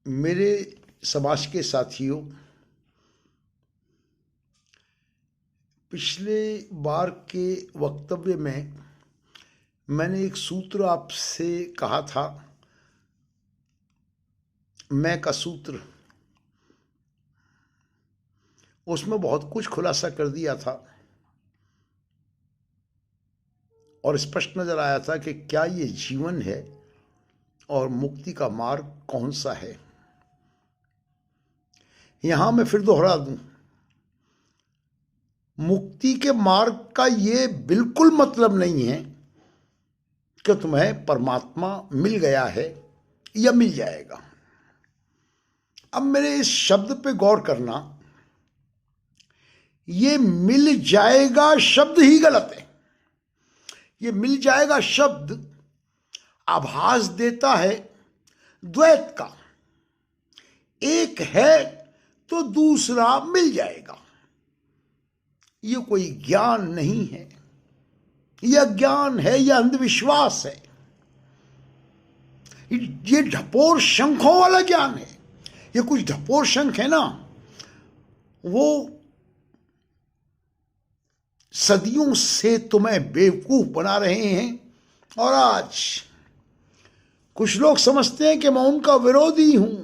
मेरे समाज के साथियों, पिछले बार के वक्तव्य में मैंने एक सूत्र आपसे कहा था, मैं का सूत्र। उसमें बहुत कुछ खुलासा कर दिया था और स्पष्ट नजर आया था कि क्या ये जीवन है और मुक्ति का मार्ग कौन सा है। यहां मैं फिर दोहरा दूं, मुक्ति के मार्ग का ये बिल्कुल मतलब नहीं है कि तुम्हें परमात्मा मिल गया है या मिल जाएगा। अब मेरे इस शब्द पे गौर करना, ये मिल जाएगा शब्द ही गलत है। ये मिल जाएगा शब्द आभास देता है द्वैत का, एक है तो दूसरा मिल जाएगा। ये कोई ज्ञान नहीं है, यह ज्ञान है, यह अंधविश्वास है, ये ढपोर शंखों वाला ज्ञान है। ये कुछ ढपोर शंख है ना, वो सदियों से तुम्हें बेवकूफ बना रहे हैं और आज कुछ लोग समझते हैं कि मैं उनका विरोधी हूं,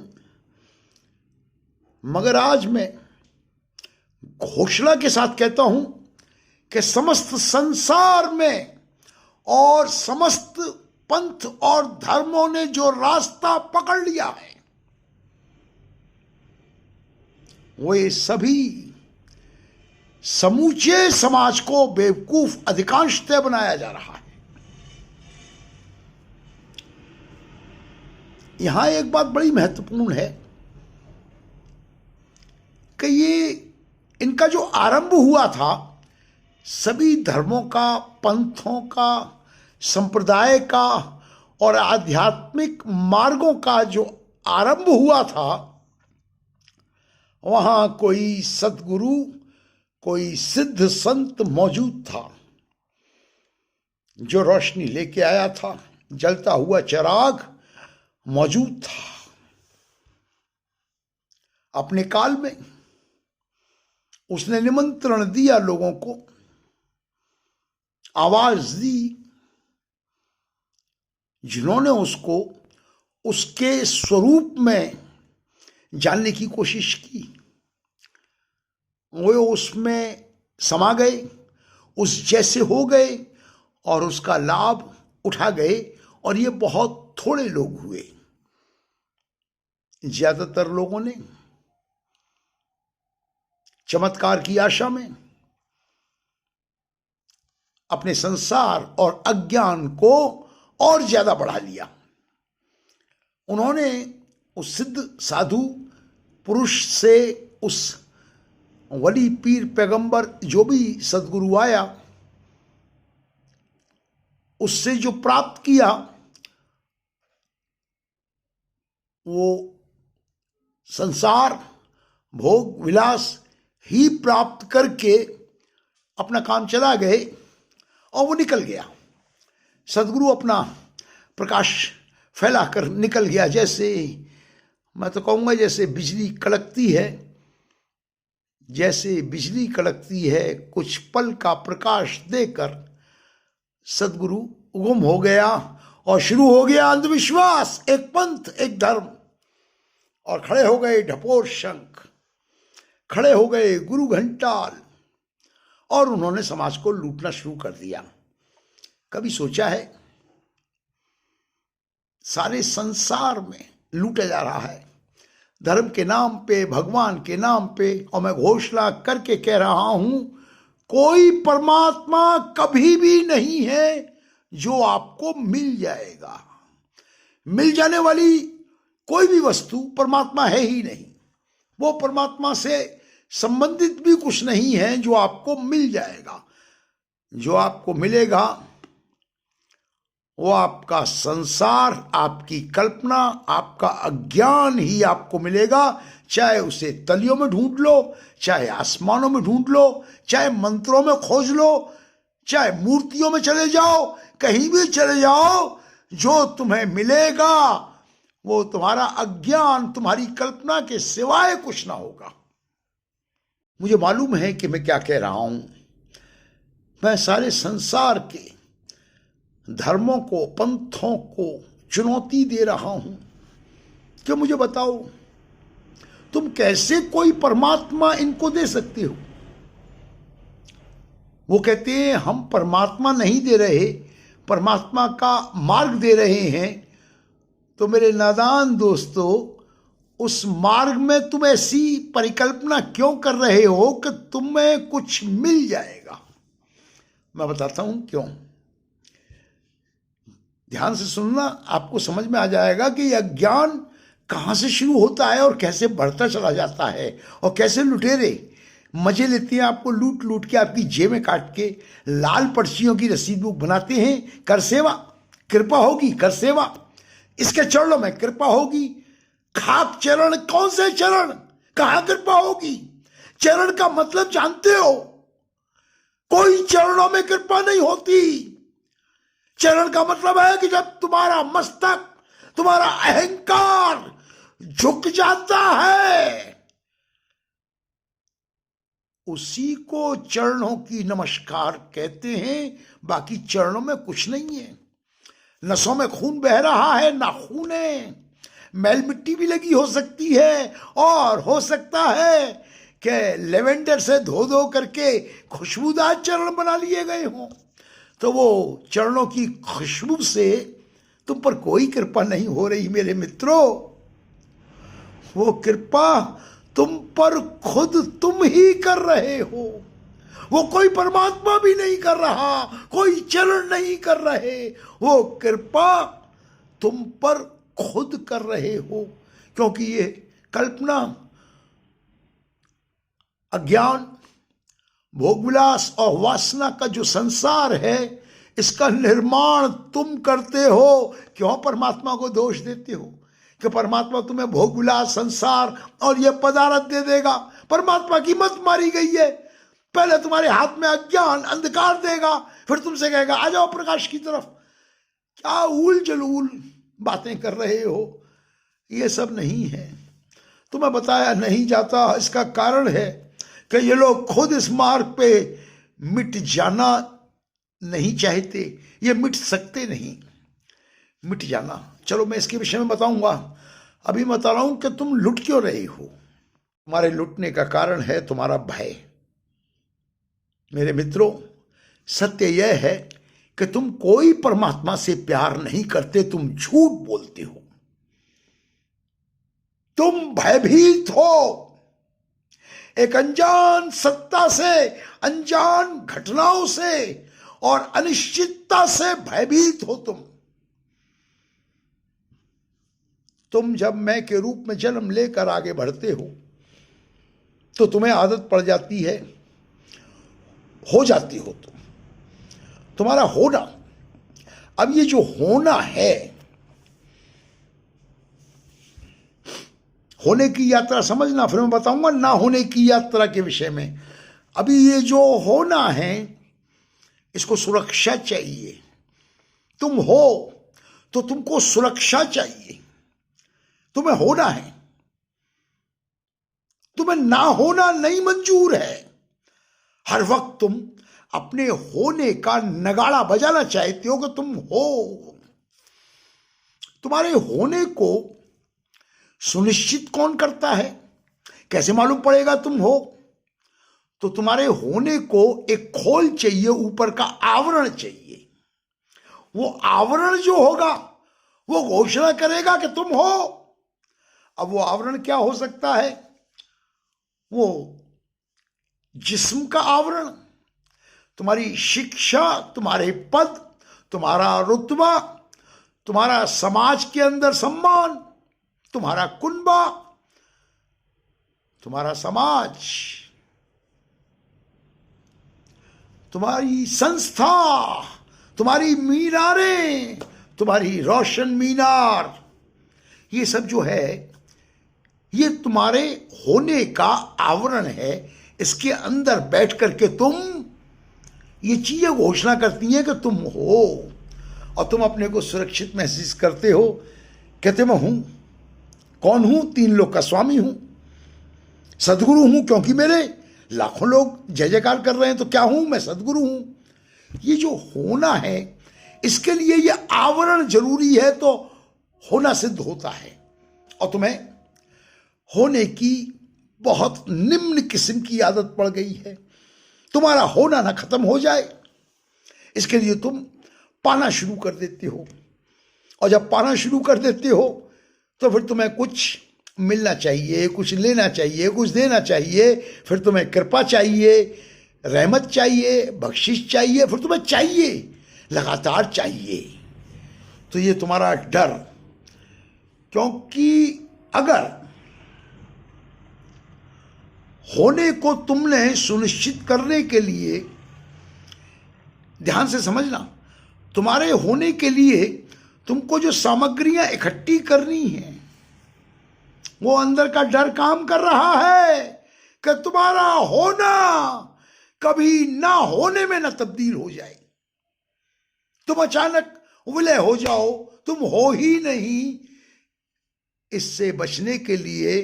मगर आज मैं घोषणा के साथ कहता हूं कि समस्त संसार में और समस्त पंथ और धर्मों ने जो रास्ता पकड़ लिया है, वे सभी समूचे समाज को बेवकूफ अधिकांशतः बनाया जा रहा है। यहां एक बात बड़ी महत्वपूर्ण है कि ये इनका जो आरंभ हुआ था, सभी धर्मों का, पंथों का, संप्रदाय का और आध्यात्मिक मार्गों का जो आरंभ हुआ था, वहां कोई सद्गुरु, कोई सिद्ध संत मौजूद था जो रोशनी लेके आया था, जलता हुआ चिराग मौजूद था। अपने काल में उसने निमंत्रण दिया, लोगों को आवाज दी, जिन्होंने उसको उसके स्वरूप में जानने की कोशिश की, वे उसमें समा गए, उस जैसे हो गए और उसका लाभ उठा गए। और ये बहुत थोड़े लोग हुए। ज्यादातर लोगों ने चमत्कार की आशा में अपने संसार और अज्ञान को और ज्यादा बढ़ा लिया। उन्होंने उस सिद्ध साधु पुरुष से, उस वली पीर पैगंबर जो भी सदगुरु आया, उससे जो प्राप्त किया, वो संसार भोग विलास ही प्राप्त करके अपना काम चला गए और वो निकल गया। सदगुरु अपना प्रकाश फैलाकर निकल गया। जैसे मैं तो कहूंगा, जैसे बिजली कड़कती है, जैसे बिजली कड़कती है, कुछ पल का प्रकाश देकर सदगुरु गुम हो गया और शुरू हो गया अंधविश्वास, एक पंथ, एक धर्म। और खड़े हो गए ढपोर शंख, खड़े हो गए गुरु घंटाल, और उन्होंने समाज को लूटना शुरू कर दिया। कभी सोचा है, सारे संसार में लूटा जा रहा है, धर्म के नाम पे, भगवान के नाम पे। और मैं घोषणा करके कह रहा हूं, कोई परमात्मा कभी भी नहीं है जो आपको मिल जाएगा। मिल जाने वाली कोई भी वस्तु परमात्मा है ही नहीं। वो परमात्मा से संबंधित भी कुछ नहीं है जो आपको मिल जाएगा। जो आपको मिलेगा वो आपका संसार, आपकी कल्पना, आपका अज्ञान ही आपको मिलेगा। चाहे उसे तलियों में ढूंढ लो, चाहे आसमानों में ढूंढ लो, चाहे मंत्रों में खोज लो, चाहे मूर्तियों में चले जाओ, कहीं भी चले जाओ, जो तुम्हें मिलेगा वो तुम्हारा अज्ञान, तुम्हारी कल्पना के सिवाय कुछ ना होगा। मुझे मालूम है कि मैं क्या कह रहा हूं। मैं सारे संसार के धर्मों को, पंथों को चुनौती दे रहा हूं कि मुझे बताओ, तुम कैसे कोई परमात्मा इनको दे सकते हो? वो कहते हैं हम परमात्मा नहीं दे रहे, परमात्मा का मार्ग दे रहे हैं। तो मेरे नादान दोस्तों, उस मार्ग में तुम ऐसी परिकल्पना क्यों कर रहे हो कि तुम्हें कुछ मिल जाएगा? मैं बताता हूं क्यों। ध्यान से सुनना, आपको समझ में आ जाएगा कि यह ज्ञान कहां से शुरू होता है और कैसे बढ़ता चला जाता है, और कैसे लुटेरे मजे लेते हैं आपको लूट लूट के आपकी जेबें काट के लाल पर्चियों की रसीद बुक बनाते हैं। कर सेवा, कृपा होगी, कर सेवा, इसके चरणों में कृपा होगी। खाक चरण, कौन से चरण, कहां कृपा होगी? चरण का मतलब जानते हो? कोई चरणों में कृपा नहीं होती। चरण का मतलब है कि जब तुम्हारा मस्तक, तुम्हारा अहंकार झुक जाता है, उसी को चरणों की नमस्कार कहते हैं। बाकी चरणों में कुछ नहीं है। नसों में खून बह रहा है, नाखून है, मैल मिट्टी भी लगी हो सकती है, और हो सकता है कि लेवेंडर से धो धो करके खुशबूदार चरण बना लिए गए हों। तो वो चरणों की खुशबू से तुम पर कोई कृपा नहीं हो रही मेरे मित्रों। वो कृपा तुम पर खुद तुम ही कर रहे हो। वो कोई परमात्मा भी नहीं कर रहा, कोई चरण नहीं कर रहे। वो कृपा तुम पर खुद कर रहे हो, क्योंकि ये कल्पना, अज्ञान, भोगविलास और वासना का जो संसार है, इसका निर्माण तुम करते हो। क्यों परमात्मा को दोष देते हो कि परमात्मा तुम्हें भोगविलास, संसार और यह पदार्थ दे देगा? परमात्मा की मत मारी गई है। पहले तुम्हारे हाथ में अज्ञान, अंधकार देगा, फिर तुमसे कहेगा आ जाओ प्रकाश की तरफ। क्या ऊल जलूल बातें कर रहे हो? ये सब नहीं है, तुम्हें बताया नहीं जाता। इसका कारण है कि ये लोग खुद इस मार्ग पे मिट जाना नहीं चाहते। ये मिट सकते नहीं, मिट जाना। चलो मैं इसके विषय में बताऊंगा। अभी बता रहा हूं कि तुम लुट क्यों रहे हो। तुम्हारे लुटने का कारण है तुम्हारा भय। मेरे मित्रों, सत्य यह है कि तुम कोई परमात्मा से प्यार नहीं करते, तुम झूठ बोलते हो। तुम भयभीत हो, एक अनजान सत्ता से, अनजान घटनाओं से और अनिश्चितता से भयभीत हो। तुम जब मैं के रूप में जन्म लेकर आगे बढ़ते हो तो तुम्हें आदत पड़ जाती है, हो जाती हो तुम्हारा होना। अब ये जो होना है, होने की यात्रा समझना, फिर मैं बताऊंगा ना होने की यात्रा के विषय में। अभी ये जो होना है, इसको सुरक्षा चाहिए। तुम हो तो तुमको सुरक्षा चाहिए। तुम्हें होना है, तुम्हें ना होना नहीं मंजूर है। हर वक्त तुम अपने होने का नगाड़ा बजाना चाहते हो कि तुम हो। तुम्हारे होने को सुनिश्चित कौन करता है? कैसे मालूम पड़ेगा तुम हो? तो तुम्हारे होने को एक खोल चाहिए, ऊपर का आवरण चाहिए। वो आवरण जो होगा वो घोषणा करेगा कि तुम हो। अब वो आवरण क्या हो सकता है? वो जिस्म का आवरण, तुम्हारी शिक्षा, तुम्हारे पद, तुम्हारा रुतबा, तुम्हारा समाज के अंदर सम्मान, तुम्हारा कुनबा, तुम्हारा समाज, तुम्हारी संस्था, तुम्हारी मीनारें, तुम्हारी रोशन मीनार, ये सब जो है ये तुम्हारे होने का आवरण है। इसके अंदर बैठ करके तुम ये चीजें घोषणा करती हैं कि तुम हो, और तुम अपने को सुरक्षित महसूस करते हो, कहते मैं हूं। कौन हूं? 3 लोग का स्वामी हूं। सदगुरु हूं क्योंकि मेरे लाखों लोग जय जयकार कर रहे हैं, तो क्या हूं? मैं सदगुरु हूं। ये जो होना है, इसके लिए ये आवरण जरूरी है, तो होना सिद्ध होता है। और तुम्हें होने की बहुत निम्न किस्म की आदत पड़ गई है। तुम्हारा होना ना खत्म हो जाए, इसके लिए तुम पाना शुरू कर देते हो। और जब पाना शुरू कर देते हो तो फिर तुम्हें कुछ मिलना चाहिए, कुछ लेना चाहिए, कुछ देना चाहिए। फिर तुम्हें कृपा चाहिए, रहमत चाहिए, बख्शिश चाहिए, फिर तुम्हें चाहिए, लगातार चाहिए। तो ये तुम्हारा डर, क्योंकि अगर होने को तुमने सुनिश्चित करने के लिए, ध्यान से समझना, तुम्हारे होने के लिए तुमको जो सामग्रियां इकट्ठी करनी है, वो अंदर का डर काम कर रहा है कि तुम्हारा होना कभी ना होने में ना तब्दील हो जाए। तुम अचानक विलय हो जाओ, तुम हो ही नहीं। इससे बचने के लिए,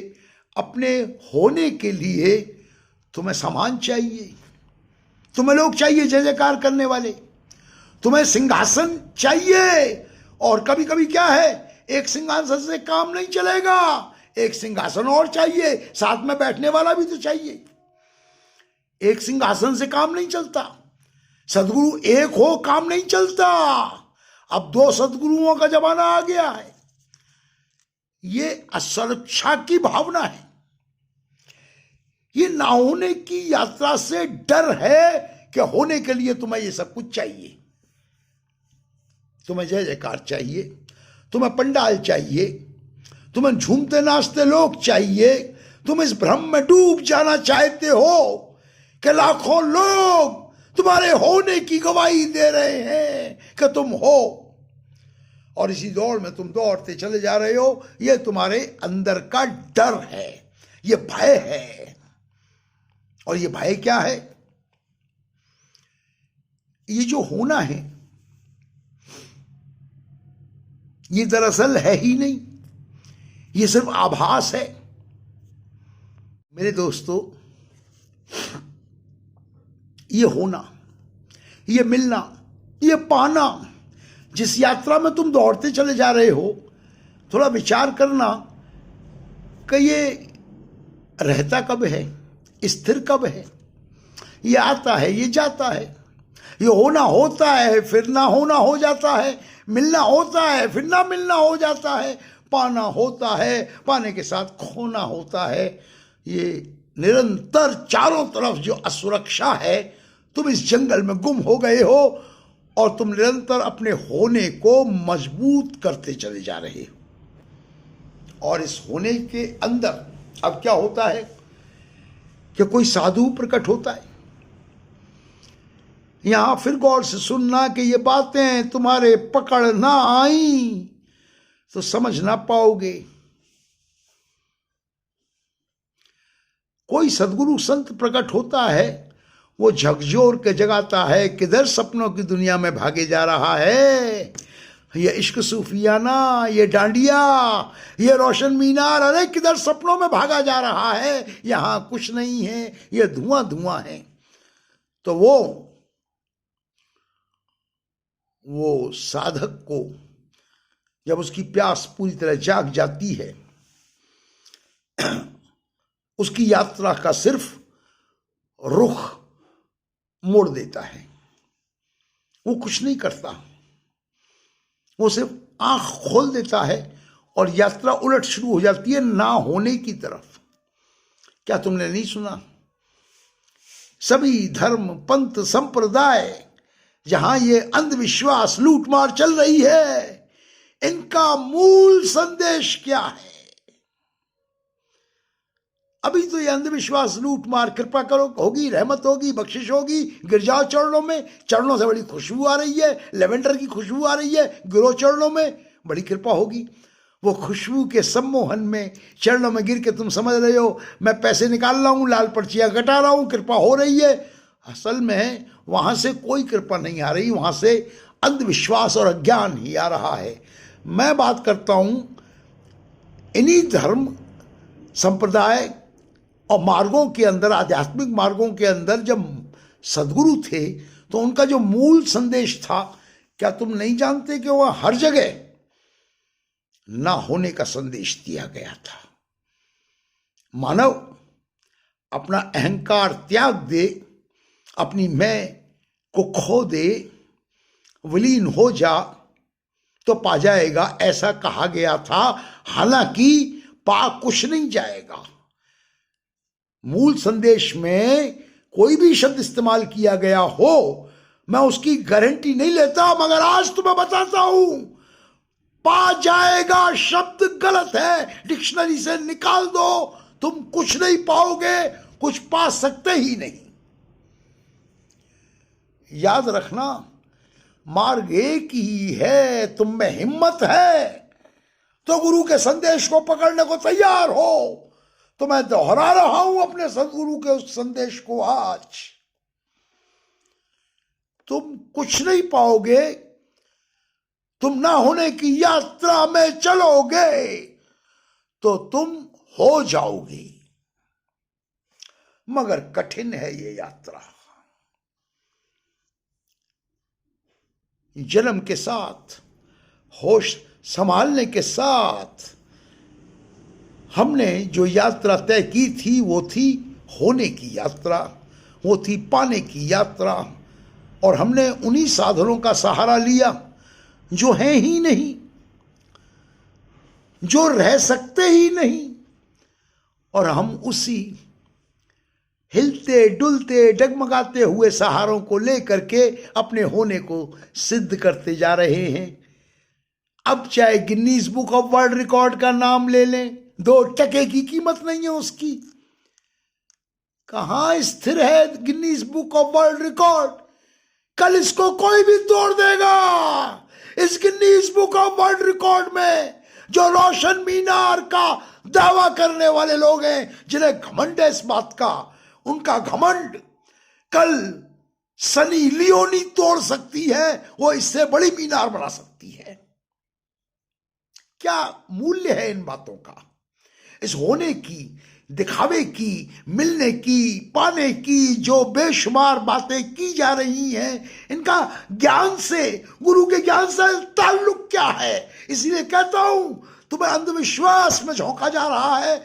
अपने होने के लिए तुम्हें सामान चाहिए, तुम्हें लोग चाहिए जय जयकार करने वाले, तुम्हें सिंहासन चाहिए। और कभी कभी क्या है, एक सिंहासन से काम नहीं चलेगा, एक सिंहासन और चाहिए, साथ में बैठने वाला भी तो चाहिए। एक सिंहासन से काम नहीं चलता, सदगुरु एक हो काम नहीं चलता। अब 2 सदगुरुओं का जमाना आ गया है। ये असुरक्षा की भावना है, ये ना होने की यात्रा से डर है कि होने के लिए तुम्हें ये सब कुछ चाहिए। तुम्हें जय जयकार चाहिए, तुम्हें पंडाल चाहिए, तुम्हें झूमते नाचते लोग चाहिए, तुम इस भ्रम में डूब जाना चाहते हो कि लाखों लोग तुम्हारे होने की गवाही दे रहे हैं कि तुम हो, और इसी दौड़ में तुम दौड़ते चले जा रहे हो। यह तुम्हारे अंदर का डर है, यह भय है। और यह भय क्या है? ये जो होना है, ये दरअसल है ही नहीं, ये सिर्फ आभास है। मेरे दोस्तों, ये होना, ये मिलना, ये पाना, जिस यात्रा में तुम दौड़ते चले जा रहे हो, थोड़ा विचार करना कि ये रहता कब है, स्थिर कब है। ये आता है, ये जाता है, ये होना होता है, फिर ना होना हो जाता है, मिलना होता है, फिर ना मिलना हो जाता है, पाना होता है, पाने के साथ खोना होता है। ये निरंतर चारों तरफ जो असुरक्षा है, तुम इस जंगल में गुम हो गए हो और तुम निरंतर अपने होने को मजबूत करते चले जा रहे हो। और इस होने के अंदर अब क्या होता है कि कोई साधु प्रकट होता है। यहां फिर गौर से सुनना कि ये बातें तुम्हारे पकड़ ना आई तो समझ ना पाओगे। कोई सदगुरु संत प्रकट होता है, वो झकझोर के जगाता है, किधर सपनों की दुनिया में भागे जा रहा है। ये इश्क सूफियाना, ये डांडिया, ये रोशन मीनार, अरे किधर सपनों में भागा जा रहा है, यहां कुछ नहीं है, ये धुआं धुआं है। तो वो साधक को जब उसकी प्यास पूरी तरह जाग जाती है, उसकी यात्रा का सिर्फ रुख मोड़ देता है, वो कुछ नहीं करता, वो सिर्फ आंख खोल देता है और यात्रा उलट शुरू हो जाती है ना होने की तरफ। क्या तुमने नहीं सुना? सभी धर्म, पंथ, संप्रदाय, जहां ये अंधविश्वास लूटमार चल रही है, इनका मूल संदेश क्या है? अभी तो ये अंधविश्वास, लूट मार, कृपा करो होगी, रहमत होगी, बख्शिश होगी, गिर जाओ चरणों में, चरणों से बड़ी खुशबू आ रही है, लेवेंडर की खुशबू आ रही है, गिरो चरणों में, बड़ी कृपा होगी। वो खुशबू के सम्मोहन में चरणों में गिर के तुम समझ रहे हो मैं पैसे निकाल रहा हूँ, लाल पर्चियाँ कटा रहा हूँ, कृपा हो रही है। असल में वहाँ से कोई कृपा नहीं आ रही, वहाँ से अंधविश्वास और अज्ञान ही आ रहा है। मैं बात करता हूँ इन्हीं धर्म संप्रदाय और मार्गों के अंदर, आध्यात्मिक मार्गों के अंदर जब सदगुरु थे तो उनका जो मूल संदेश था, क्या तुम नहीं जानते कि वह हर जगह ना होने का संदेश दिया गया था। मानव अपना अहंकार त्याग दे, अपनी मैं को खो दे, विलीन हो जा तो पा जाएगा, ऐसा कहा गया था। हालांकि पा कुछ नहीं जाएगा। मूल संदेश में कोई भी शब्द इस्तेमाल किया गया हो, मैं उसकी गारंटी नहीं लेता, मगर आज तुम्हें बताता हूं, पा जाएगा शब्द गलत है, डिक्शनरी से निकाल दो, तुम कुछ नहीं पाओगे, कुछ पा सकते ही नहीं। याद रखना, मार्ग एक ही है, तुम में हिम्मत है तो गुरु के संदेश को पकड़ने को तैयार हो। तो मैं दोहरा रहा हूं अपने सदगुरु के उस संदेश को आज। तुम कुछ नहीं पाओगे, तुम ना होने की यात्रा में चलोगे तो तुम हो जाओगे, मगर कठिन है ये यात्रा। जन्म के साथ, होश संभालने के साथ हमने जो यात्रा तय की थी, वो थी होने की यात्रा, वो थी पाने की यात्रा। और हमने उन्हीं साधनों का सहारा लिया जो हैं ही नहीं, जो रह सकते ही नहीं, और हम उसी हिलते डुलते डगमगाते हुए सहारों को लेकर के अपने होने को सिद्ध करते जा रहे हैं। अब चाहे Guinness book of world record का नाम ले लें, 2 टके की कीमत नहीं है उसकी। कहां स्थिर है Guinness book of world record? कल इसको कोई भी तोड़ देगा। इस Guinness book of world record में जो रोशन मीनार का दावा करने वाले लोग हैं, जिन्हें घमंड है इस बात का, उनका घमंड कल सनी लियोनी तोड़ सकती है, वो इससे बड़ी मीनार बना सकती है। क्या मूल्य है इन बातों का? इस होने की, दिखावे की, मिलने की, पाने की जो बेशुमार बातें की जा रही हैं, इनका ज्ञान से, गुरु के ज्ञान से ताल्लुक क्या है? इसलिए कहता हूं, तुम्हें अंधविश्वास में झोंका जा रहा है।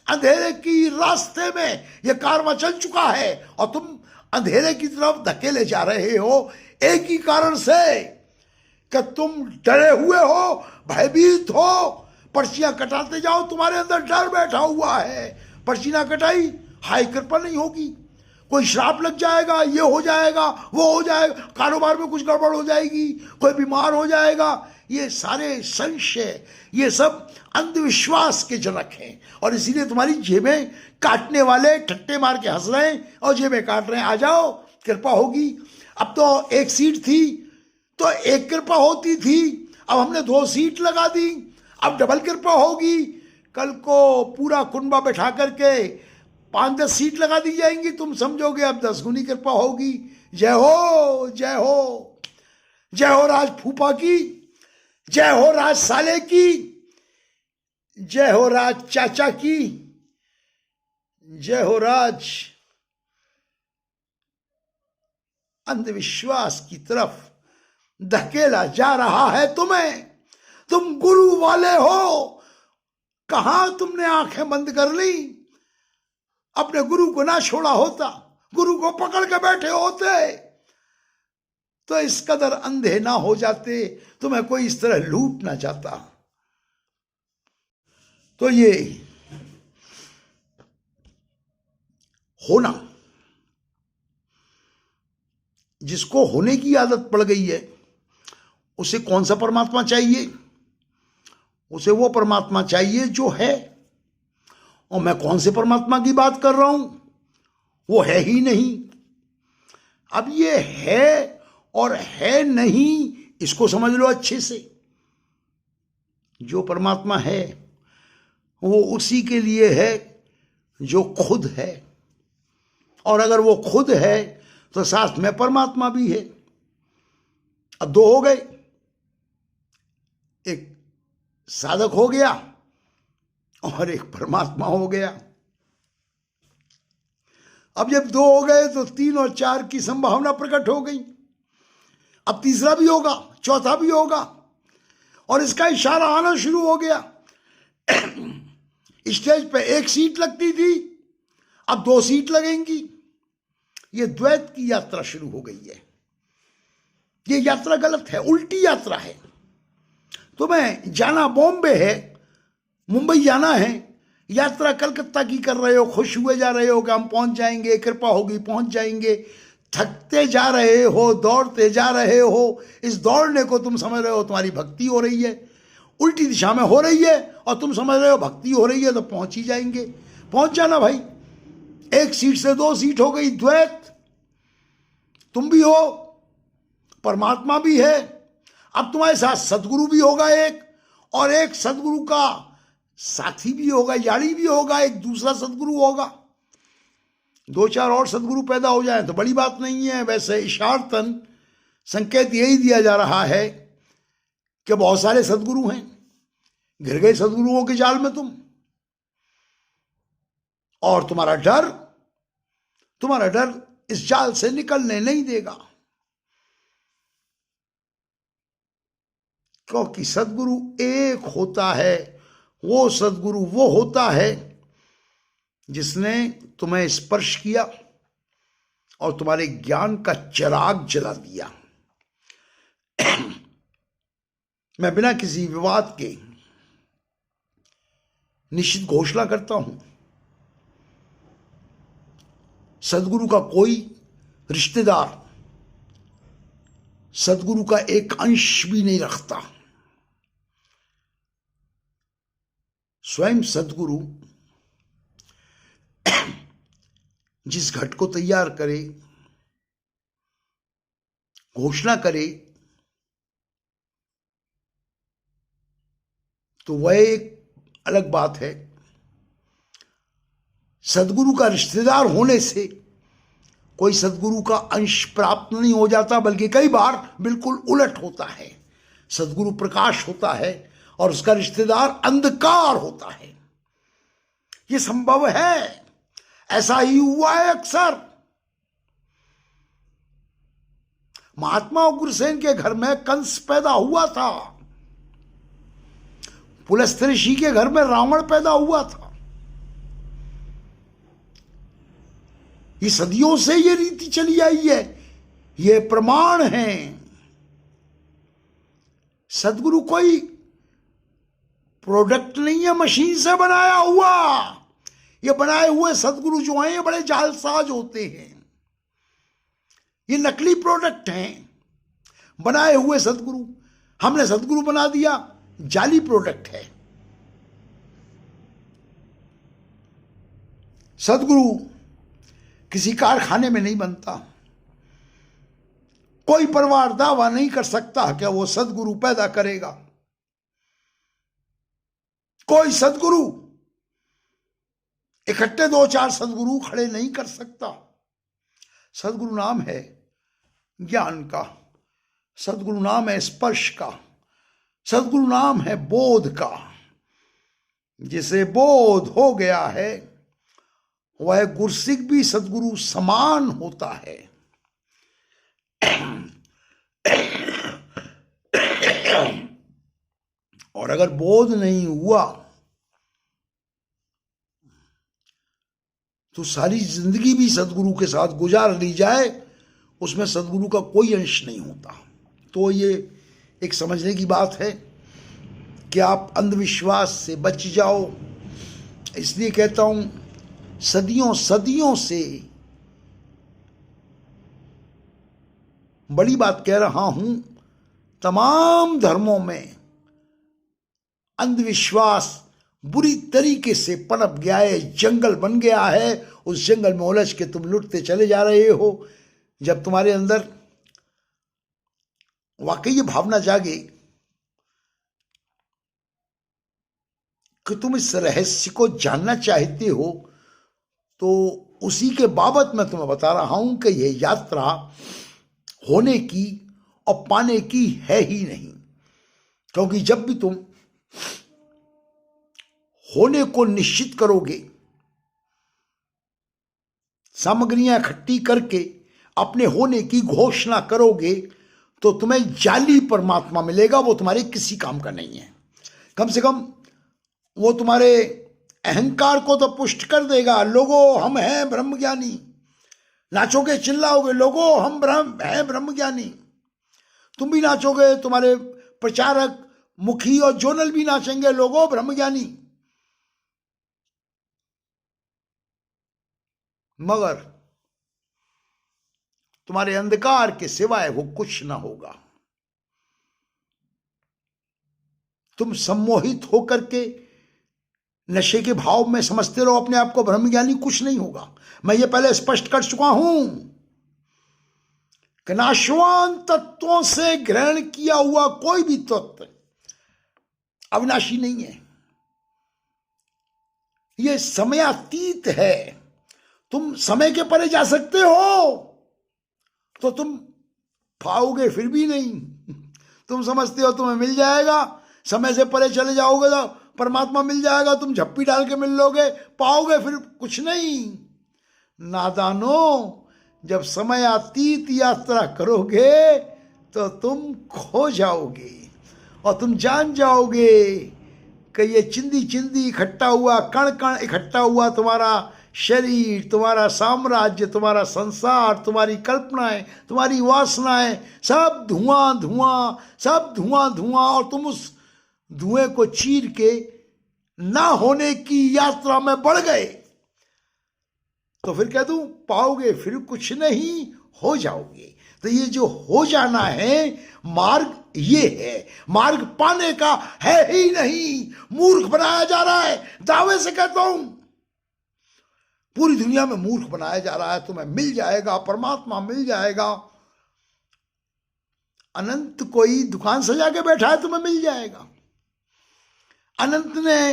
अंधेरे की रास्ते में यह कारवां चल चुका है और तुम अंधेरे की तरफ धकेले जा रहे हो, एक ही कारण से कि तुम डरे हुए हो, भयभीत हो। पर्चियां कटाते जाओ, तुम्हारे अंदर डर बैठा हुआ है। पर्ची ना कटाई, हाई कृपा नहीं होगी, कोई श्राप लग जाएगा, ये हो जाएगा, वो हो जाएगा, कारोबार में कुछ गड़बड़ हो जाएगी, कोई बीमार हो जाएगा। ये सारे संशय, ये सब अंधविश्वास के जनक हैं। और इसीलिए तुम्हारी जेबें काटने वाले ठट्टे मार के हंस रहे हैं और जेबें काट रहे हैं। आ जाओ, कृपा होगी। अब तो 1 सीट थी तो 1 कृपा होती थी, अब हमने 2 सीट लगा दी, अब डबल कृपा होगी। कल को पूरा कुनबा बैठा करके 5-10 सीट लगा दी जाएंगी, तुम समझोगे अब 10 गुनी कृपा होगी। जय हो, जय हो, जय हो राज फूफा की, जय हो राज साले की, जय हो राज चाचा की, जय हो राज। अंधविश्वास की तरफ धकेला जा रहा है तुम्हें। तुम गुरु वाले हो, कहां तुमने आंखें बंद कर ली? अपने गुरु को ना छोड़ा होता, गुरु को पकड़ के बैठे होते तो इस कदर अंधे ना हो जाते, तुम्हें कोई इस तरह लूट ना जाता। तो ये होना, जिसको होने की आदत पड़ गई है, उसे कौन सा परमात्मा चाहिए? उसे वो परमात्मा चाहिए जो है। और मैं कौन से परमात्मा की बात कर रहा हूं? वो है ही नहीं। अब ये है और है नहीं, इसको समझ लो अच्छे से। जो परमात्मा है वो उसी के लिए है जो खुद है, और अगर वो खुद है तो साथ में परमात्मा भी है। अब 2 हो गए, 1 साधक हो गया, और एक परमात्मा हो गया। अब जब दो हो गए तो तीन और चार की संभावना प्रकट हो गई। अब तीसरा भी होगा, चौथा भी होगा, और इसका इशारा आना शुरू हो गया। स्टेज पे एक सीट लगती थी, अब दो सीट लगेंगी। ये द्वैत की यात्रा शुरू हो गई है। ये यात्रा गलत है, उल्टी यात्रा है। तुम्हें जाना बॉम्बे है, मुंबई जाना है, यात्रा कलकत्ता की कर रहे हो, खुश हुए जा रहे हो कि हम पहुंच जाएंगे, कृपा होगी पहुंच जाएंगे। थकते जा रहे हो, दौड़ते जा रहे हो। इस दौड़ने को तुम समझ रहे हो तुम्हारी भक्ति हो रही है, उल्टी दिशा में हो रही है, और तुम समझ रहे हो भक्ति हो रही है तो पहुंच ही जाएंगे। पहुंच जाना भाई। एक सीट से दो सीट हो गई, द्वैत। तुम भी हो, परमात्मा भी है। अब तुम्हारे साथ सदगुरु भी होगा एक, और एक सदगुरु का साथी भी होगा, यारी भी होगा, एक दूसरा सदगुरु होगा। दो चार और सदगुरु पैदा हो जाए तो बड़ी बात नहीं है। वैसे इशारतन संकेत यही दिया जा रहा है कि बहुत सारे सदगुरु हैं, घिर गए सदगुरुओं के जाल में तुम, और तुम्हारा डर इस जाल से निकलने नहीं देगा। क्योंकि सदगुरु एक होता है। वो सदगुरु वो होता है जिसने तुम्हें स्पर्श किया और तुम्हारे ज्ञान का चिराग जला दिया। मैं बिना किसी विवाद के निश्चित घोषणा करता हूं, सदगुरु का कोई रिश्तेदार सदगुरु का एक अंश भी नहीं रखता। स्वयं सदगुरु जिस घट को तैयार करे, घोषणा करे, तो वह एक अलग बात है। सदगुरु का रिश्तेदार होने से कोई सदगुरु का अंश प्राप्त नहीं हो जाता, बल्कि कई बार बिल्कुल उलट होता है। सदगुरु प्रकाश होता है और उसका रिश्तेदार अंधकार होता है। यह संभव है, ऐसा ही हुआ है अक्सर। महात्मा उग्रसेन के घर में कंस पैदा हुआ था, पुलस्त्य ऋषि के घर में रावण पैदा हुआ था। ये सदियों से ये रीति चली आई है, ये प्रमाण है। सदगुरु कोई प्रोडक्ट नहीं है मशीन से बनाया हुआ। ये बनाए हुए सदगुरु जो हैं ये बड़े जालसाज होते हैं। ये नकली प्रोडक्ट हैं, बनाए हुए सदगुरु। हमने सदगुरु बना दिया, जाली प्रोडक्ट है। सदगुरु किसी कारखाने में नहीं बनता। कोई परिवार दावा नहीं कर सकता कि वो सदगुरु पैदा करेगा। कोई सदगुरु इकट्ठे दो चार सदगुरु खड़े नहीं कर सकता। सदगुरु नाम है ज्ञान का, सदगुरु नाम है स्पर्श का, सदगुरु नाम है बोध का। जिसे बोध हो गया है वह गुरसिक भी सदगुरु समान होता है। और अगर बोध नहीं हुआ तो सारी जिंदगी भी सदगुरु के साथ गुजार ली जाए, उसमें सदगुरु का कोई अंश नहीं होता। तो ये एक समझने की बात है कि आप अंधविश्वास से बच जाओ। इसलिए कहता हूं, सदियों सदियों से बड़ी बात कह रहा हूं, तमाम धर्मों में अंधविश्वास बुरी तरीके से पनप गया है, जंगल बन गया है। उस जंगल में उलझ के तुम लुटते चले जा रहे हो। जब तुम्हारे अंदर वाकई ये भावना जागे कि तुम इस रहस्य को जानना चाहते हो, तो उसी के बाबत मैं तुम्हें बता रहा हूं कि यह यात्रा होने की और पाने की है ही नहीं। क्योंकि जब भी तुम होने को निश्चित करोगे, सामग्रियां इकट्ठी करके अपने होने की घोषणा करोगे, तो तुम्हें जाली परमात्मा मिलेगा। वो तुम्हारे किसी काम का नहीं है। कम से कम वो तुम्हारे अहंकार को तो पुष्ट कर देगा। लोगों हम हैं ब्रह्मज्ञानी, नाचोगे चिल्लाओगे, लोगों हम हैं ब्रह्मज्ञानी। तुम भी नाचोगे, तुम्हारे प्रचारक, मुखी और जोनल भी नाचेंगे, लोगों ब्रह्मज्ञानी। मगर तुम्हारे अंधकार के सिवाय वो कुछ ना होगा। तुम सम्मोहित होकर के नशे के भाव में समझते रहो अपने आप को ब्रह्मज्ञानी, कुछ नहीं होगा। मैं ये पहले स्पष्ट कर चुका हूं कि नाशवान तत्वों से ग्रहण किया हुआ कोई भी तत्व अविनाशी नहीं है। ये समयातीत है। तुम समय के परे जा सकते हो तो तुम पाओगे फिर भी नहीं। तुम समझते हो तुम्हें मिल जाएगा, समय से परे चले जाओगे तो परमात्मा मिल जाएगा, तुम झप्पी डाल के मिल लोगे, पाओगे फिर कुछ नहीं। नादानो, जब समयातीत यात्रा करोगे तो तुम खो जाओगे और तुम जान जाओगे कि ये चिंदी चिंदी इकट्ठा हुआ, कण कण इकट्ठा हुआ तुम्हारा शरीर, तुम्हारा साम्राज्य, तुम्हारा संसार, तुम्हारी कल्पनाएं, तुम्हारी वासनाएं, सब धुआं धुआं, सब धुआं धुआं, और तुम उस धुएं को चीर के ना होने की यात्रा में बढ़ गए। तो फिर कह दूं, पाओगे फिर कुछ नहीं, हो जाओगे। तो ये जो हो जाना है मार्ग, ये है। मार्ग पाने का है ही नहीं, मूर्ख बनाया जा रहा है। दावे से कहता हूं, पूरी दुनिया में मूर्ख बनाया जा रहा है। तुम्हें मिल जाएगा, परमात्मा मिल जाएगा। अनंत कोई दुकान सजा के बैठा है, तुम्हें मिल जाएगा। अनंत ने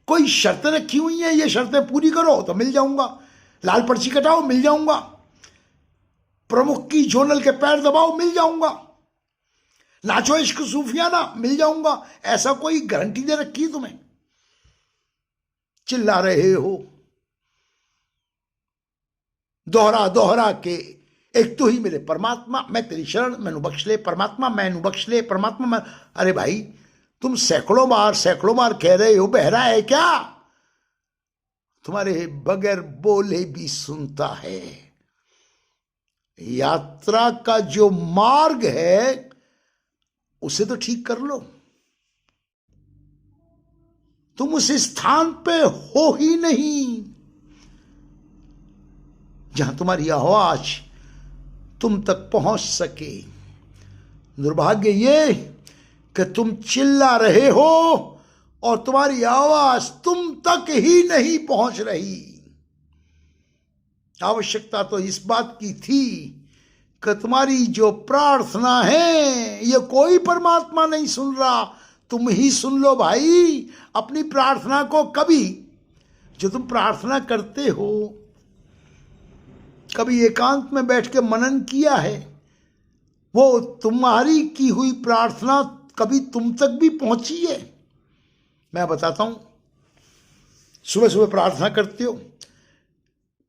कोई शर्तें रखी हुई है, ये शर्तें पूरी करो तो मिल जाऊंगा। लाल पर्ची कटाओ, मिल जाऊंगा। प्रमुख की जोनल के पैर दबाओ, मिल जाऊंगा। नाचो इश्क सूफियाना, मिल जाऊंगा। ऐसा कोई गारंटी दे रखी तुम्हें? चिल्ला रहे हो दोहरा दोहरा के, एक तो ही मेरे परमात्मा, मैं तेरी शरण, मैनू बख्श ले परमात्मा, मैनू बख्श ले परमात्मा मैं। अरे भाई, तुम सैकड़ों बार कह रहे हो, बहरा है क्या? तुम्हारे बगैर बोले भी सुनता है। यात्रा का जो मार्ग है उसे तो ठीक कर लो। तुम उस स्थान पे हो ही नहीं जहां तुम्हारी आवाज तुम तक पहुंच सके। दुर्भाग्य ये कि तुम चिल्ला रहे हो और तुम्हारी आवाज तुम तक ही नहीं पहुंच रही। आवश्यकता तो इस बात की थी कि तुम्हारी जो प्रार्थना है ये कोई परमात्मा नहीं सुन रहा, तुम ही सुन लो भाई अपनी प्रार्थना को। कभी जो तुम प्रार्थना करते हो, कभी एकांत में बैठ के मनन किया है? वो तुम्हारी की हुई प्रार्थना कभी तुम तक भी पहुंची है? मैं बताता हूं। सुबह सुबह प्रार्थना करते हो,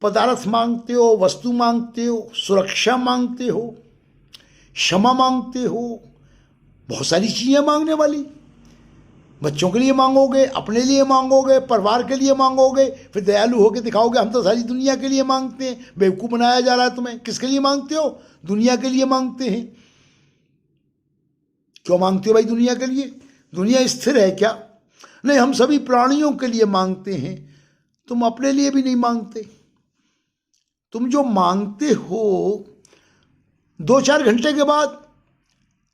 पदार्थ मांगते हो, वस्तु मांगते हो, सुरक्षा मांगते हो, क्षमा मांगते हो, बहुत सारी चीजें मांगने वाली। बच्चों के लिए मांगोगे, अपने लिए मांगोगे, परिवार के लिए मांगोगे, फिर दयालु होकर दिखाओगे हम तो सारी दुनिया के लिए मांगते हैं। बेवकूफ बनाया जा रहा है तुम्हें। किसके लिए मांगते हो? दुनिया के लिए मांगते हैं। क्यों मांगते हो भाई दुनिया के लिए? दुनिया स्थिर है क्या? नहीं, हम सभी प्राणियों के लिए मांगते हैं। तुम अपने लिए भी नहीं मांगते। तुम जो मांगते हो 2-4 घंटे के बाद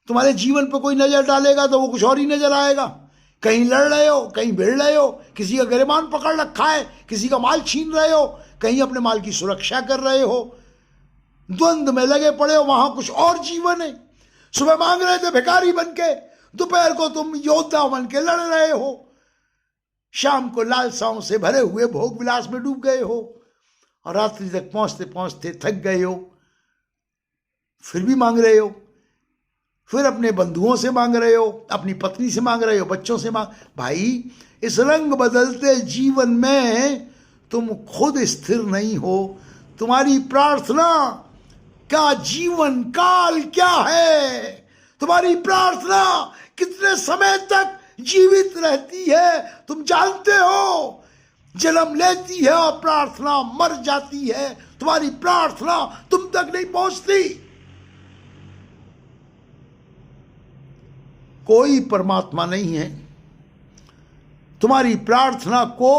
तुम्हारे जीवन पर कोई नजर डालेगा तो वो कुछ और ही नजर आएगा। कहीं लड़ रहे हो, कहीं भिड़ रहे हो, किसी का गिरबान पकड़ रखा है, किसी का माल छीन रहे हो, कहीं अपने माल की सुरक्षा कर रहे हो, द्वंद्व में लगे पड़े हो, वहां कुछ और जीवन है। सुबह मांग रहे थे भिखारी बनके, दोपहर को तुम योद्धा बन के लड़ रहे हो, शाम को लालसाओं से भरे हुए भोग विलास में डूब गए हो, और रात्रि तक पहुंचते पहुंचते थक गए हो, फिर भी मांग रहे हो। फिर अपने बंधुओं से मांग रहे हो, अपनी पत्नी से मांग रहे हो, बच्चों से मांग। भाई, इस रंग बदलते जीवन में तुम खुद स्थिर नहीं हो। तुम्हारी प्रार्थना का जीवन काल क्या है? तुम्हारी प्रार्थना कितने समय तक जीवित रहती है तुम जानते हो? जन्म लेती है और प्रार्थना मर जाती है। तुम्हारी प्रार्थना तुम तक नहीं पहुंचती। कोई परमात्मा नहीं है। तुम्हारी प्रार्थना को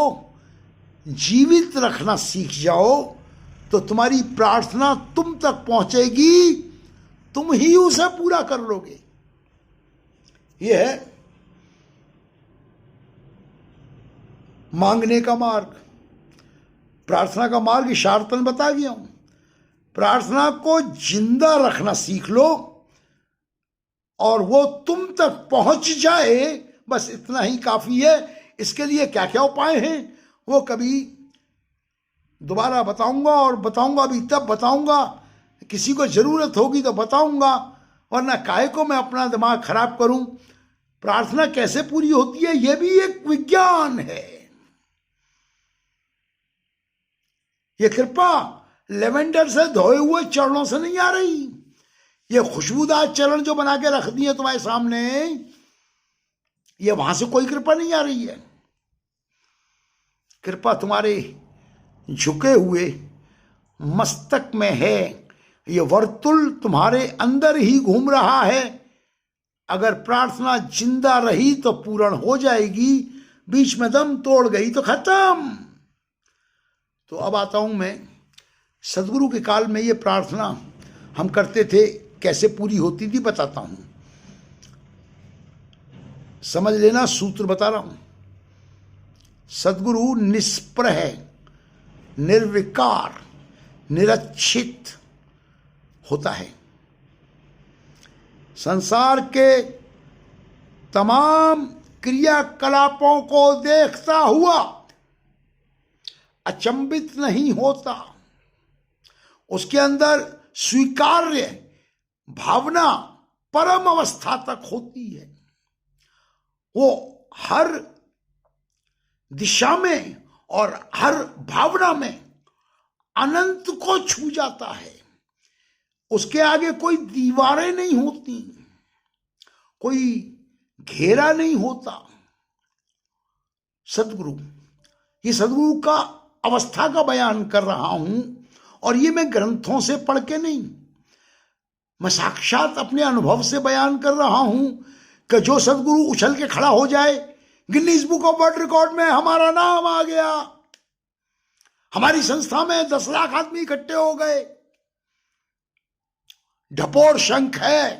जीवित रखना सीख जाओ तो तुम्हारी प्रार्थना तुम तक पहुंचेगी, तुम ही उसे पूरा कर लोगे। यह है मांगने का मार्ग। प्रार्थना का मार्ग इशारतन बता गया हूं। प्रार्थना को जिंदा रखना सीख लो और वो तुम तक पहुंच जाए, बस इतना ही काफी है। इसके लिए क्या क्या उपाय हैं वो कभी दोबारा बताऊंगा, और बताऊंगा भी तब बताऊंगा, किसी को जरूरत होगी तो बताऊंगा, वरना काहे को मैं अपना दिमाग खराब करूं। प्रार्थना कैसे पूरी होती है यह भी एक विज्ञान है। यह कृपा लेवेंडर से धोए हुए चरणों से नहीं आ रही। ये खुशबूदार चरण जो बना के रख दिए तुम्हारे सामने, ये वहां से कोई कृपा नहीं आ रही है। कृपा तुम्हारे झुके हुए मस्तक में है। ये वर्तुल तुम्हारे अंदर ही घूम रहा है। अगर प्रार्थना जिंदा रही तो पूर्ण हो जाएगी, बीच में दम तोड़ गई तो खत्म। तो अब आता हूं मैं सदगुरु के काल में ये प्रार्थना हम करते थे, कैसे पूरी होती थी बताता हूं। समझ लेना, सूत्र बता रहा हूं। सदगुरु निष्प्रह, निर्विकार, निरक्षित होता है। संसार के तमाम क्रियाकलापों को देखता हुआ अचंभित नहीं होता। उसके अंदर स्वीकार्य भावना परम अवस्था तक होती है। वो हर दिशा में और हर भावना में अनंत को छू जाता है। उसके आगे कोई दीवारें नहीं होती, कोई घेरा नहीं होता। सदगुरु, ये सदगुरु का अवस्था का बयान कर रहा हूं, और ये मैं ग्रंथों से पढ़ के नहीं, मैं साक्षात अपने अनुभव से बयान कर रहा हूं कि जो सदगुरु उछल के खड़ा हो जाए, Guinness book of world record में हमारा नाम आ गया, हमारी संस्था में 10 लाख आदमी इकट्ठे हो गए, ढपोर शंख है,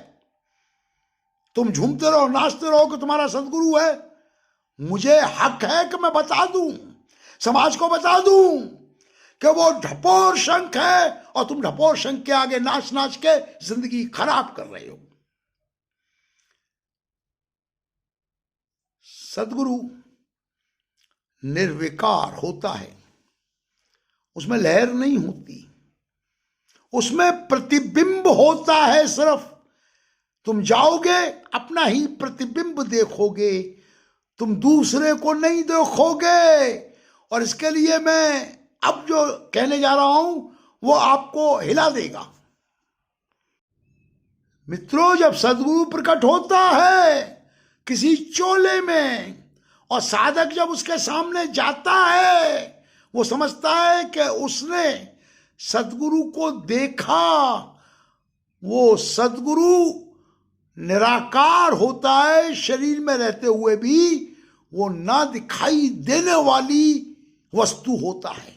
तुम झूमते रहो नाचते रहो कि तुम्हारा सदगुरु है। मुझे हक है कि मैं बता दूं, समाज को बता दूं कि वो ढपोर शंख है, और तुम ढपोर शंख के आगे नाच नाच के जिंदगी खराब कर रहे हो। सदगुरु निर्विकार होता है, उसमें लहर नहीं होती, उसमें प्रतिबिंब होता है। सिर्फ तुम जाओगे अपना ही प्रतिबिंब देखोगे, तुम दूसरे को नहीं देखोगे। और इसके लिए मैं अब जो कहने जा रहा हूं वो आपको हिला देगा। मित्रों, जब सदगुरु प्रकट होता है किसी चोले में, और साधक जब उसके सामने जाता है, वो समझता है कि उसने सदगुरु को देखा। वो सदगुरु निराकार होता है, शरीर में रहते हुए भी वो ना दिखाई देने वाली वस्तु होता है।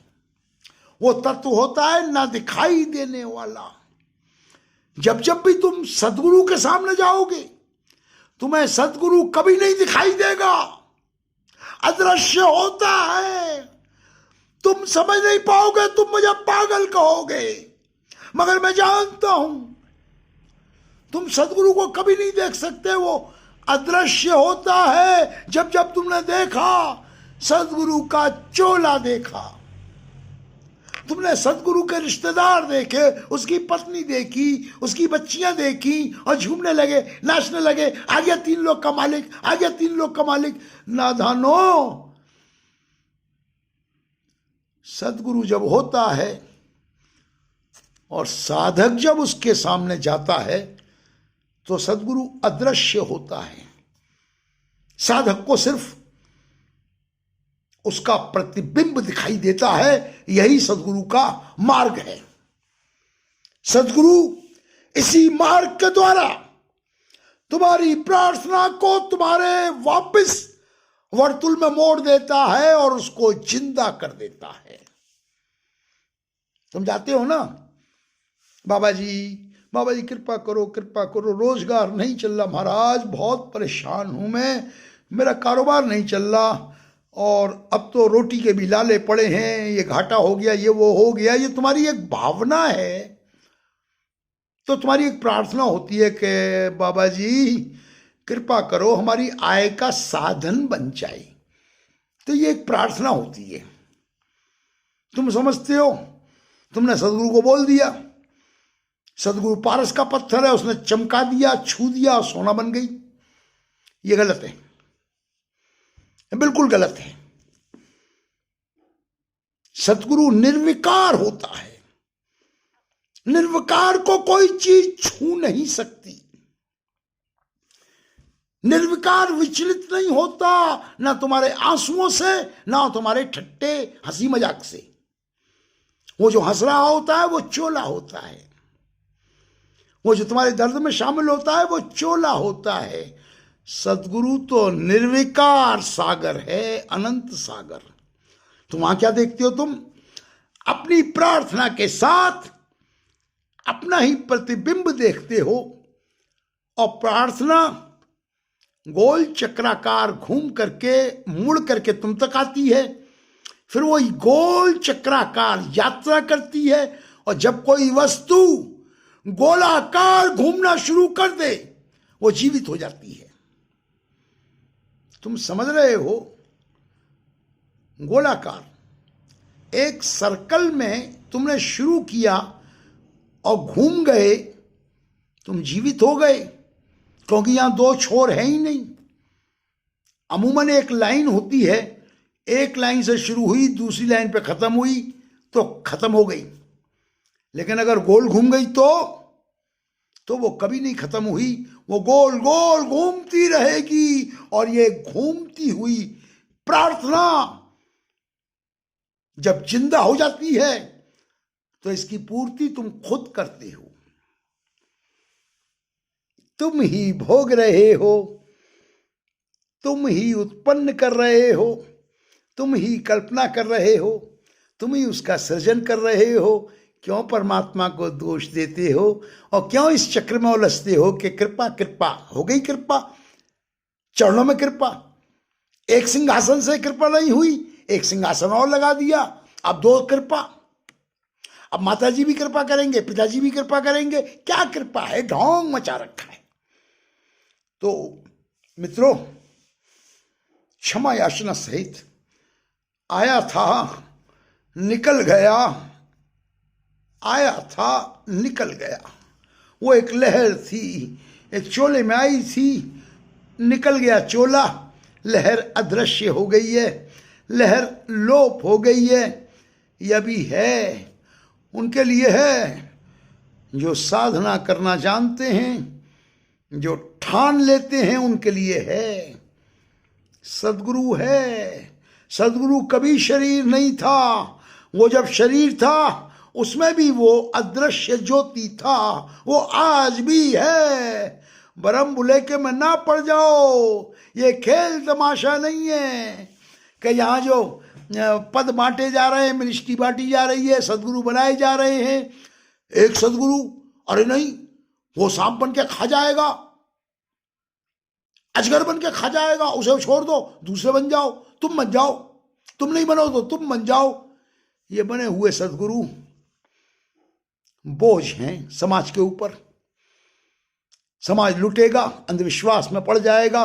वो तत्व होता है ना दिखाई देने वाला। जब जब भी तुम सदगुरु के सामने जाओगे, तुम्हें सदगुरु कभी नहीं दिखाई देगा, अदृश्य होता है। तुम समझ नहीं पाओगे, तुम मुझे पागल कहोगे, मगर मैं जानता हूं तुम सदगुरु को कभी नहीं देख सकते। वो अदृश्य होता है। जब जब तुमने देखा, सदगुरु का चोला देखा, तुमने सदगुरु के रिश्तेदार देखे, उसकी पत्नी देखी, उसकी बच्चियां देखी और झूमने लगे, नाचने लगे, आ गया 3 लोग का मालिक, आ गया 3 लोग का मालिक। नादानो, सदगुरु जब होता है और साधक जब उसके सामने जाता है तो सदगुरु अदृश्य होता है। साधक को सिर्फ उसका प्रतिबिंब दिखाई देता है। यही सदगुरु का मार्ग है। सदगुरु इसी मार्ग के द्वारा तुम्हारी प्रार्थना को तुम्हारे वापस वर्तुल में मोड़ देता है और उसको जिंदा कर देता है। तुम जाते हो ना, बाबा जी कृपा करो, कृपा करो, रोजगार नहीं चल रहा महाराज, बहुत परेशान हूं मैं, मेरा कारोबार नहीं चल रहा और अब तो रोटी के भी लाले पड़े हैं, ये घाटा हो गया, ये वो हो गया। ये तुम्हारी एक भावना है। तो तुम्हारी एक प्रार्थना होती है कि बाबा जी कृपा करो हमारी आय का साधन बन जाए। तो ये एक प्रार्थना होती है। तुम समझते हो, तुमने सदगुरु को बोल दिया, सदगुरु पारस का पत्थर है, उसने चमका दिया, छू दिया, सोना बन गई। ये गलत है, बिल्कुल गलत है। सदगुरु निर्विकार होता है। निर्विकार को कोई चीज छू नहीं सकती। निर्विकार विचलित नहीं होता, ना तुम्हारे आंसुओं से, ना तुम्हारे ठट्टे हंसी मजाक से। वो जो हंस रहा होता है वो चोला होता है। वो जो तुम्हारे दर्द में शामिल होता है वो चोला होता है। सदगुरु तो निर्विकार सागर है, अनंत सागर। तुम वहां क्या देखते हो? तुम अपनी प्रार्थना के साथ अपना ही प्रतिबिंब देखते हो और प्रार्थना गोल चक्राकार घूम करके मुड़ करके तुम तक आती है। फिर वो गोल चक्राकार यात्रा करती है और जब कोई वस्तु गोलाकार घूमना शुरू कर दे वो जीवित हो जाती है। तुम समझ रहे हो? गोलाकार एक सर्कल में तुमने शुरू किया और घूम गए, तुम जीवित हो गए, क्योंकि यहां 2 छोर है ही नहीं। अमूमन एक लाइन होती है, एक लाइन से शुरू हुई दूसरी लाइन पे खत्म हुई तो खत्म हो गई। लेकिन अगर गोल घूम गई तो वो कभी नहीं खत्म हुई, वो गोल गोल घूमती रहेगी। और ये घूमती हुई प्रार्थना जब जिंदा हो जाती है तो इसकी पूर्ति तुम खुद करते हो। तुम ही भोग रहे हो, तुम ही उत्पन्न कर रहे हो, तुम ही कल्पना कर रहे हो, तुम ही उसका सृजन कर रहे हो। क्यों परमात्मा को दोष देते हो और क्यों इस चक्र में उलझते हो कि कृपा कृपा हो गई? कृपा चरणों में कृपा, एक सिंहासन से कृपा नहीं हुई, एक सिंहासन और लगा दिया, अब 2 कृपा। अब माता जी भी कृपा करेंगे, पिताजी भी कृपा करेंगे। क्या कृपा है? ढोंग मचा रखा है। तो मित्रों, क्षमा याचना सहित आया था निकल गया, आया था निकल गया। वो एक लहर थी, एक चोले में आई थी, निकल गया चोला, लहर अदृश्य हो गई है, लहर लोप हो गई है। यह भी है, उनके लिए है जो साधना करना जानते हैं, जो ठान लेते हैं, उनके लिए है। सदगुरु है। सदगुरु कभी शरीर नहीं था। वो जब शरीर था उसमें भी वो अदृश्य ज्योति था, वो आज भी है। बरम बुले के में ना पड़ जाओ, ये खेल तमाशा नहीं है कि यहाँ जो पद बांटे जा रहे हैं, मिनिस्ट्री बांटी जा रही है, सदगुरु बनाए जा रहे हैं। एक सदगुरु, अरे नहीं, वो सांप बन के खा जाएगा, अजगर बन के खा जाएगा, उसे छोड़ दो, दूसरे बन जाओ, तुम बन जाओ, तुम नहीं बनो तो तुम बन जाओ। ये बने हुए सदगुरु बोझ हैं समाज के ऊपर। समाज लुटेगा, अंधविश्वास में पड़ जाएगा।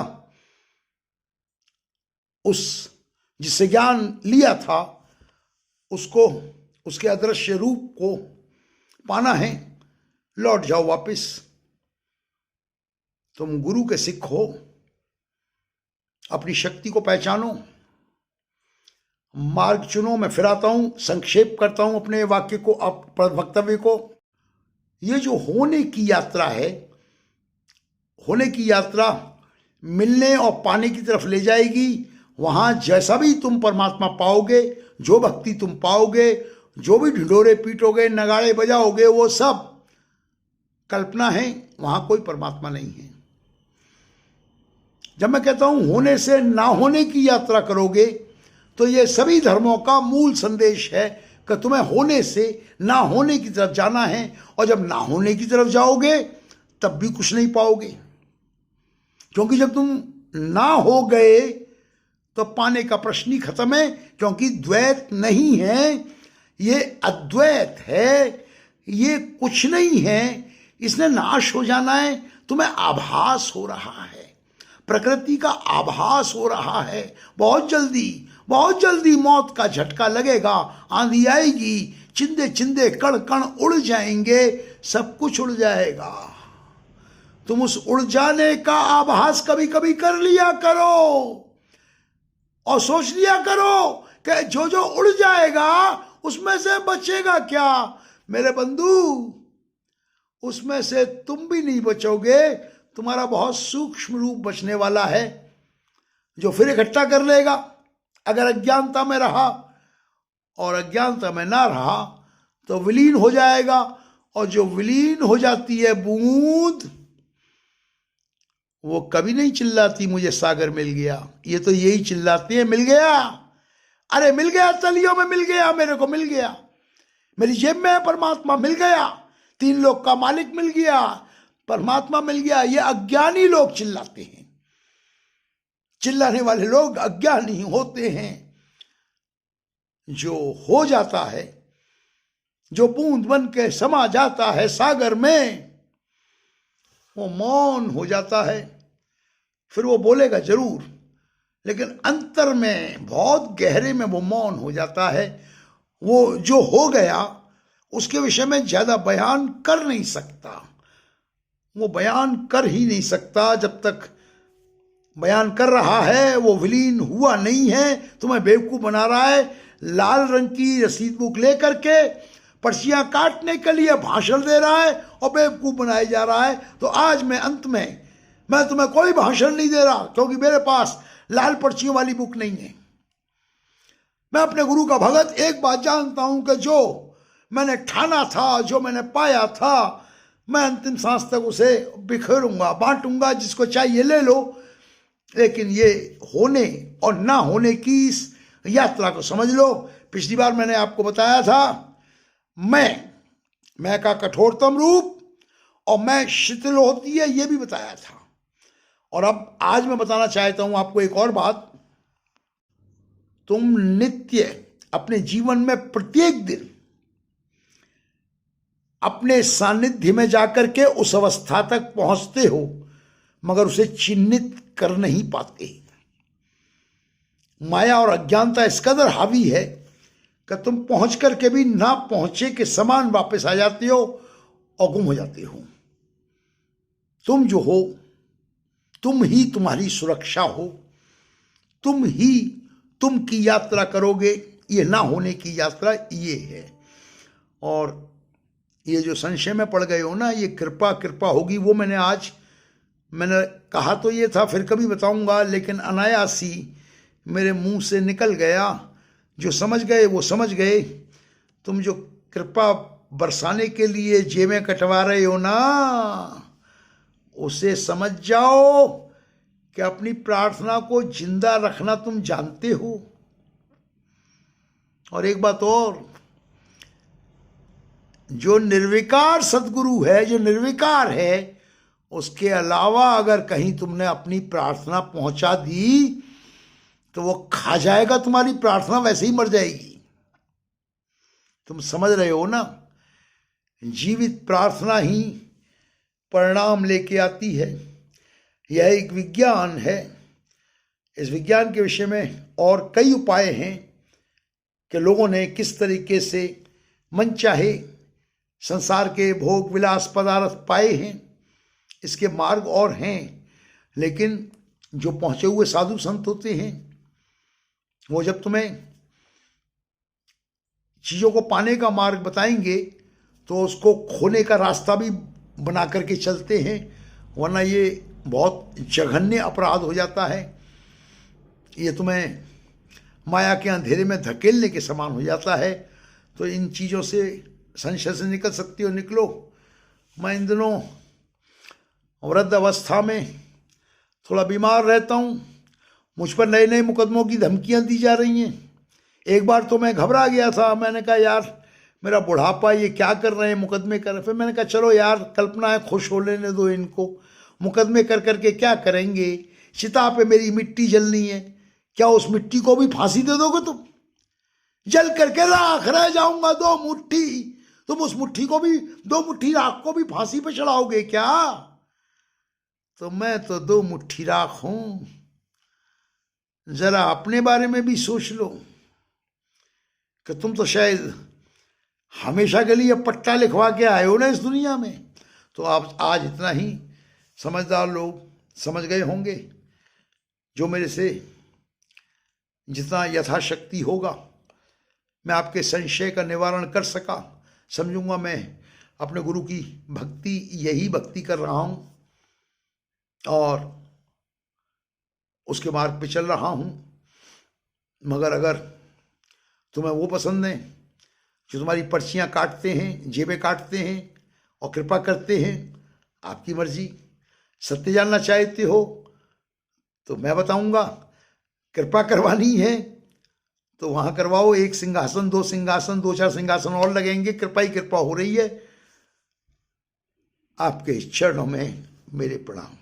उस जिससे ज्ञान लिया था उसको उसके अदृश्य रूप को पाना है, लौट जाओ वापस। तुम गुरु के सिख हो, अपनी शक्ति को पहचानो, मार्ग चुनो। मैं फिर आता हूं, संक्षेप करता हूं अपने वाक्य को, वक्तव्य को। ये जो होने की यात्रा है, होने की यात्रा मिलने और पाने की तरफ ले जाएगी। वहां जैसा भी तुम परमात्मा पाओगे, जो भक्ति तुम पाओगे, जो भी ढिंढोरे पीटोगे, नगाड़े बजाओगे, वो सब कल्पना है, वहां कोई परमात्मा नहीं है। जब मैं कहता हूं होने से ना होने की यात्रा करोगे, तो ये सभी धर्मों का मूल संदेश है कि तुम्हें होने से ना होने की तरफ जाना है। और जब ना होने की तरफ जाओगे तब भी कुछ नहीं पाओगे, क्योंकि जब तुम ना हो गए तो पाने का प्रश्न ही खत्म है। क्योंकि द्वैत नहीं है, ये अद्वैत है, ये कुछ नहीं है, इसने नाश हो जाना है। तुम्हें आभास हो रहा है, प्रकृति का आभास हो रहा है। बहुत जल्दी मौत का झटका लगेगा, आंधी आएगी, चिंदे चिंदे कण कण उड़ जाएंगे, सब कुछ उड़ जाएगा। तुम उस उड़ जाने का आभास कभी कभी कर लिया करो और सोच लिया करो कि जो जो उड़ जाएगा उसमें से बचेगा क्या। मेरे बंधु, उसमें से तुम भी नहीं बचोगे। तुम्हारा बहुत सूक्ष्म रूप बचने वाला है, जो फिर इकट्ठा कर लेगा अगर अज्ञानता में रहा, और अज्ञानता में ना रहा तो विलीन हो जाएगा। और जो विलीन हो जाती है बूंद, वो कभी नहीं चिल्लाती मुझे सागर मिल गया। ये तो यही चिल्लाती है, मिल गया, अरे मिल गया, तलियों में मिल गया, मेरे को मिल गया, मेरी जेब में है परमात्मा, मिल गया, 3 लोक का मालिक मिल गया, परमात्मा मिल गया। ये अज्ञानी लोग चिल्लाते हैं। चिल्लाने वाले लोग अज्ञानी होते हैं। जो हो जाता है, जो बूंद बन के समा जाता है सागर में, वो मौन हो जाता है। फिर वो बोलेगा जरूर, लेकिन अंतर में, बहुत गहरे में वो मौन हो जाता है। वो जो हो गया उसके विषय में ज्यादा बयान कर नहीं सकता। वो बयान कर ही नहीं सकता। जब तक बयान कर रहा है वो विलीन हुआ नहीं है, तुम्हें बेवकूफ बना रहा है। लाल रंग की रसीद बुक लेकर के पर्चियां काटने के लिए भाषण दे रहा है और बेवकूफ बनाया जा रहा है। तो आज मैं अंत में, मैं तुम्हें कोई भाषण नहीं दे रहा, क्योंकि मेरे पास लाल पर्चियों वाली बुक नहीं है। मैं अपने गुरु का भगत एक बात जानता हूं कि जो मैंने ठाना था, जो मैंने पाया था, मैं अंतिम सांस तक उसे बिखेरूंगा, बांटूंगा, जिसको चाहिए ले लो। लेकिन ये होने और ना होने की इस यात्रा को समझ लो। पिछली बार मैंने आपको बताया था, मैं का कठोरतम रूप और मैं शिथिल होती है, ये भी बताया था। और अब आज मैं बताना चाहता हूं आपको एक और बात। तुम नित्य अपने जीवन में प्रत्येक दिन अपने सानिध्य में जाकर के उस अवस्था तक पहुंचते हो, मगर उसे चिन्हित कर नहीं पाते। माया और अज्ञानता इस कदर हावी है कि तुम पहुंच करके भी ना पहुंचे के समान वापस आ जाते हो और गुम हो जाते हो। तुम जो हो, तुम ही तुम्हारी सुरक्षा हो, तुम ही तुम की यात्रा करोगे। ये ना होने की यात्रा ये है। और ये जो संशय में पड़ गए हो ना, ये कृपा होगी, वो मैंने कहा तो ये था, फिर कभी बताऊंगा, लेकिन अनायास ही मेरे मुंह से निकल गया। जो समझ गए वो समझ गए। तुम जो कृपा बरसाने के लिए जेबें कटवा रहे हो ना, उसे समझ जाओ कि अपनी प्रार्थना को जिंदा रखना तुम जानते हो। और एक बात और, जो निर्विकार सदगुरु है, जो निर्विकार है, उसके अलावा अगर कहीं तुमने अपनी प्रार्थना पहुंचा दी तो वो खा जाएगा तुम्हारी प्रार्थना, वैसे ही मर जाएगी। तुम समझ रहे हो ना। जीवित प्रार्थना ही परिणाम लेके आती है। यह एक विज्ञान है। इस विज्ञान के विषय में और कई उपाय हैं कि लोगों ने किस तरीके से मन चाहे संसार के भोग विलास पदार्थ पाए हैं, इसके मार्ग और हैं, लेकिन जो पहुंचे हुए साधु संत होते हैं वो जब तुम्हें चीजों को पाने का मार्ग बताएंगे तो उसको खोने का रास्ता भी बना करके चलते हैं, वरना ये बहुत जघन्य अपराध हो जाता है। ये तुम्हें माया के अंधेरे में धकेलने के समान हो जाता है। तो इन चीज़ों से संशय से निकल सकती हो, निकलो। मैं इन दिनों वृद्ध अवस्था में थोड़ा बीमार रहता हूँ, मुझ पर नए नए मुकदमों की धमकियाँ दी जा रही हैं। एक बार तो मैं घबरा गया था, मैंने कहा यार मेरा बुढ़ापा, ये क्या कर रहे हैं, मुकदमे कर रहे हैं। फिर मैंने कहा चलो यार कल्पना है, खुश हो लेने दो इनको, मुकदमे कर करके क्या करेंगे, चिता पे मेरी मिट्टी जलनी है, क्या उस मिट्टी को भी फांसी दे दोगे तुम? जल करके राख रह जाऊंगा दो मुट्ठी, तुम उस मुट्ठी को भी, दो मुट्ठी राख को भी फांसी पे चढ़ाओगे क्या? तो मैं तो दो मुट्ठी राख हूं। जरा अपने बारे में भी सोच लो कि तुम तो शायद हमेशा के लिए पट्टा लिखवा के आए हो ना इस दुनिया में। तो आप आज इतना ही समझदार लोग समझ गए होंगे। जो मेरे से जितना यथाशक्ति होगा मैं आपके संशय का निवारण कर सका, समझूंगा मैं अपने गुरु की भक्ति, यही भक्ति कर रहा हूँ और उसके मार्ग पे चल रहा हूँ। मगर अगर तुम्हें वो पसंद है जो तुम्हारी पर्चियाँ काटते हैं, जेबें काटते हैं और कृपा करते हैं, आपकी मर्जी। सत्य जानना चाहते हो तो मैं बताऊंगा, कृपा करवानी है तो वहाँ करवाओ। एक सिंहासन, दो सिंहासन, दो चार सिंहासन और लगेंगे, कृपा ही कृपा हो रही है। आपके चरणों में मेरे प्रणाम।